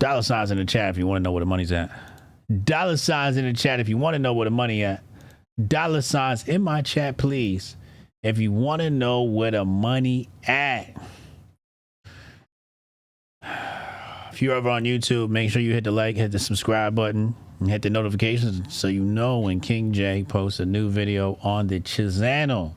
Dollar signs in the chat if you want to know where the money's at. Dollar signs in the chat if you want to know where the money at. Dollar signs in my chat, please, if you want to know where the money at. If you're over on YouTube, make sure you hit the like, hit the subscribe button, and hit the notifications so you know when King J posts a new video on the channel.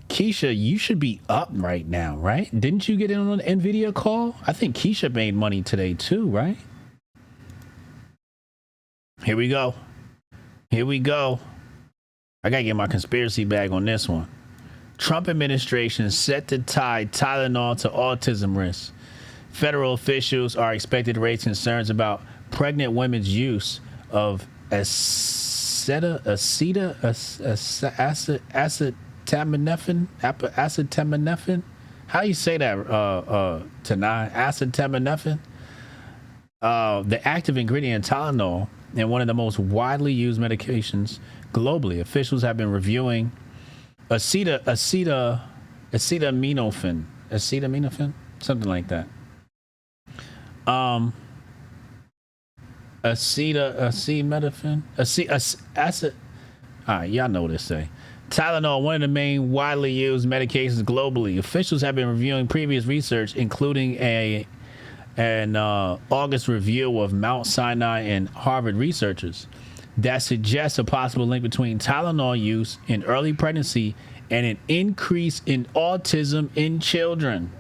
Keisha, you should be up right now, right? Didn't you get in on an NVIDIA call? I think Keisha made money today too, right? Here we go. Here we go. I gotta get my conspiracy bag on this one. Trump administration set to tie Tylenol to autism risk. Federal officials are expected to raise concerns about pregnant women's use of acetaminophen. How do you say that, Tanai? Acetaminophen? The active ingredient in Tylenol and one of the most widely used medications globally. Officials have been reviewing acetaminophen, something like that. Acetaminophen, acid. All right, y'all know what they say. Tylenol, one of the main widely used medications globally. Officials have been reviewing previous research, including an August review of Mount Sinai and Harvard researchers that suggests a possible link between Tylenol use in early pregnancy and an increase in autism in children.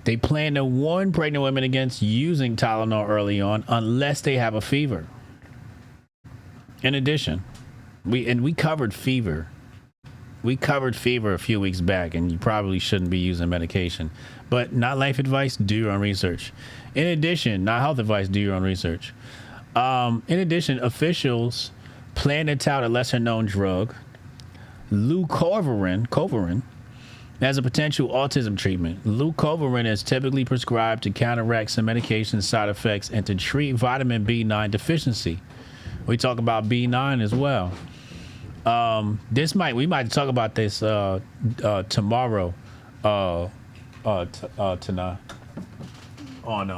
They plan to warn pregnant women against using Tylenol early on unless they have a fever. In addition, we covered fever. We covered fever a few weeks back, and you probably shouldn't be using medication. But not life advice, do your own research. In addition, not health advice, do your own research. In addition, officials plan to tout a lesser-known drug, leucovorin, as a potential autism treatment. Leucovorin is typically prescribed to counteract some medication side effects and to treat vitamin B9 deficiency. We talk about B9 as well. We might talk about this tomorrow, tonight on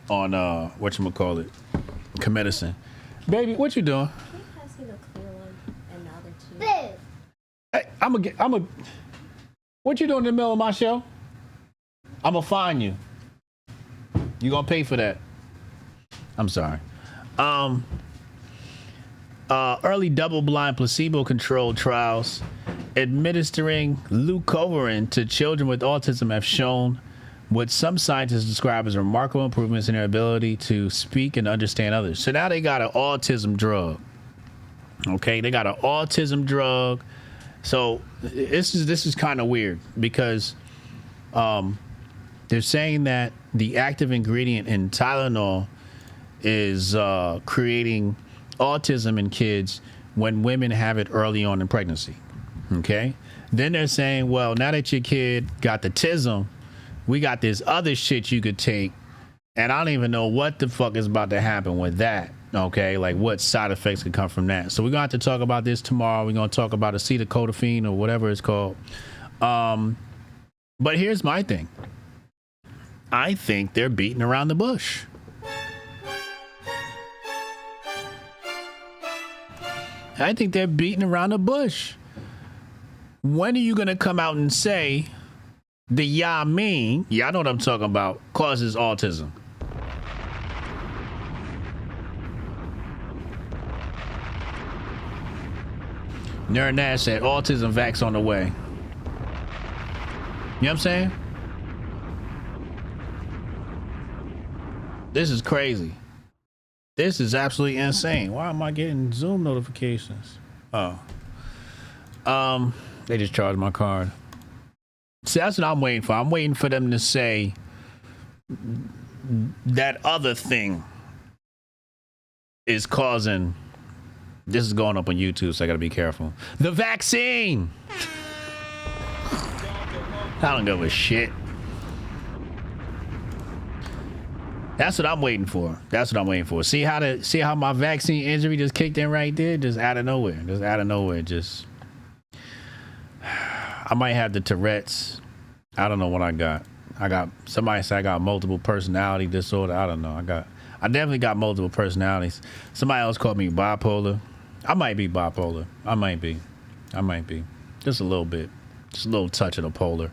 whatchamacallit, Medicine. Baby, what you doing? Passing a clear one and the other two. Hey, what you doing in the middle of my show? I'm gonna fine you. You gonna pay for that? I'm sorry. Early double-blind placebo-controlled trials administering leucovorin to children with autism have shown what some scientists describe as remarkable improvements in their ability to speak and understand others. So now they got an autism drug. Okay, they got an autism drug. So this is kind of weird because they're saying that the active ingredient in Tylenol is creating autism in kids when women have it early on in pregnancy. Okay, then they're saying, well, now that your kid got the tism, we got this other shit you could take, and I don't even know what the fuck is about to happen with that. Okay, like what side effects could come from that. So we're going to have to talk about this tomorrow. We're going to talk about acetylcholine or whatever it's called. But here's my thing. I think they're beating around the bush. I think they're beating around the bush. When are you going to come out and say the Yamin, y'all know what I'm talking about, causes autism? Nerd Nash said autism vax on the way. You know what I'm saying? This is crazy. This is absolutely insane. Why am I getting Zoom notifications? Oh. They just charged my card. See, that's what I'm waiting for. I'm waiting for them to say that other thing is causing. This is going up on YouTube, so I gotta be careful. The vaccine! I don't give a shit. That's what I'm waiting for. That's what I'm waiting for. See how my vaccine injury just kicked in right there? Just out of nowhere. Just out of nowhere. Just I might have the Tourette's. I don't know what I got. Somebody said I got multiple personality disorder. I don't know. I definitely got multiple personalities. Somebody else called me bipolar. I might be bipolar. I might be. Just a little bit. Just a little touch of the polar.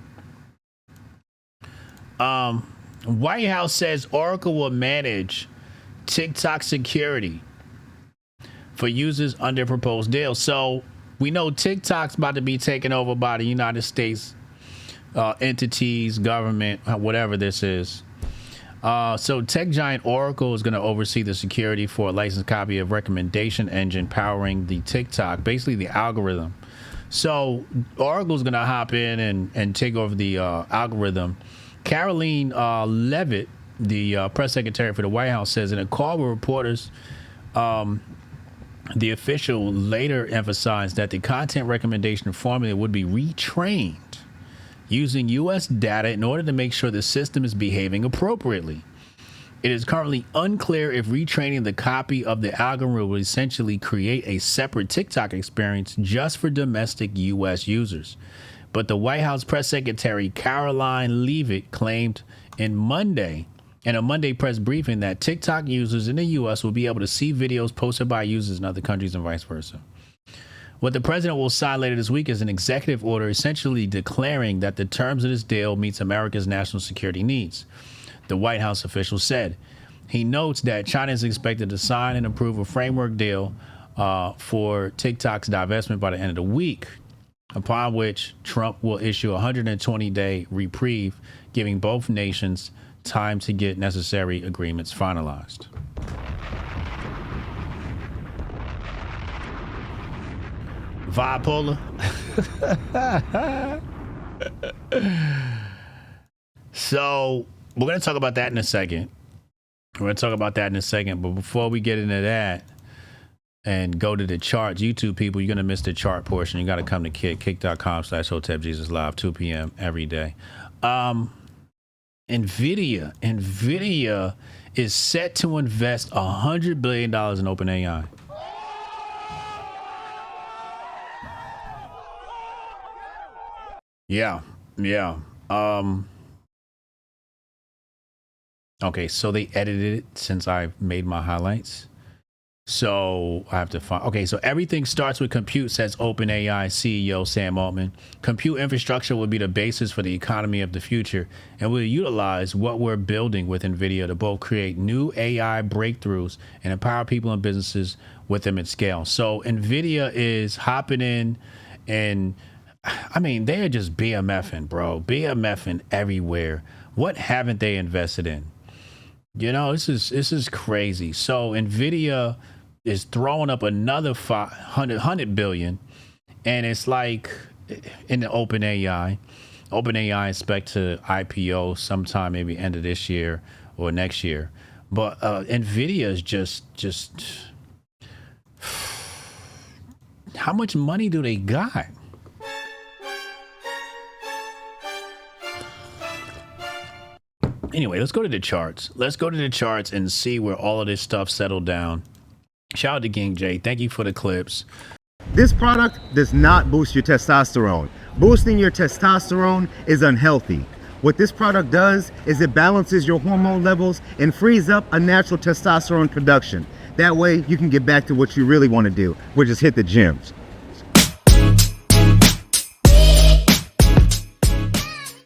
White House says Oracle will manage TikTok security for users under proposed deal. So we know TikTok's about to be taken over by the United States entities, government, whatever this is. So tech giant Oracle is going to oversee the security for a licensed copy of recommendation engine powering the TikTok, basically the algorithm. So Oracle's going to hop in and take over the algorithm. Caroline Leavitt, the press secretary for the White House, says in a call with reporters, the official later emphasized that the content recommendation formula would be retrained using U.S. data in order to make sure the system is behaving appropriately. It is currently unclear if retraining the copy of the algorithm will essentially create a separate TikTok experience just for domestic U.S. users. But the White House press secretary Caroline Leavitt claimed in a Monday press briefing that TikTok users in the U.S. will be able to see videos posted by users in other countries and vice versa. What the president will sign later this week is an executive order essentially declaring that the terms of this deal meets America's national security needs, the White House official said. He notes that China is expected to sign and approve a framework deal for TikTok's divestment by the end of the week, upon which Trump will issue a 120-day reprieve, giving both nations time to get necessary agreements finalized. Bipolar. So we're going to talk about that in a second. But before we get into that and go to the charts, YouTube people, you're going to miss the chart portion. You got to come to kick.com/HotepJesus Live, 2 p.m. every day. NVIDIA is set to invest $100 billion in OpenAI. Yeah. Okay, so they edited it since I made my highlights. So I have to find. Okay, so everything starts with compute, says OpenAI CEO Sam Altman. Compute infrastructure will be the basis for the economy of the future, and we'll utilize what we're building with NVIDIA to both create new AI breakthroughs and empower people and businesses with them at scale. So NVIDIA is hopping in, and I mean, they are just BMFing, bro. BMFing everywhere. What haven't they invested in? You know, this is crazy. So NVIDIA is throwing up another $100 billion, and it's like in the OpenAI. OpenAI expect to IPO sometime maybe end of this year or next year. But NVIDIA is just how much money do they got? Anyway, let's go to the charts. Let's go to the charts and see where all of this stuff settled down. Shout out to King J. Thank you for the clips. This product does not boost your testosterone. Boosting your testosterone is unhealthy. What this product does is it balances your hormone levels and frees up a natural testosterone production. That way you can get back to what you really want to do, which is hit the gyms.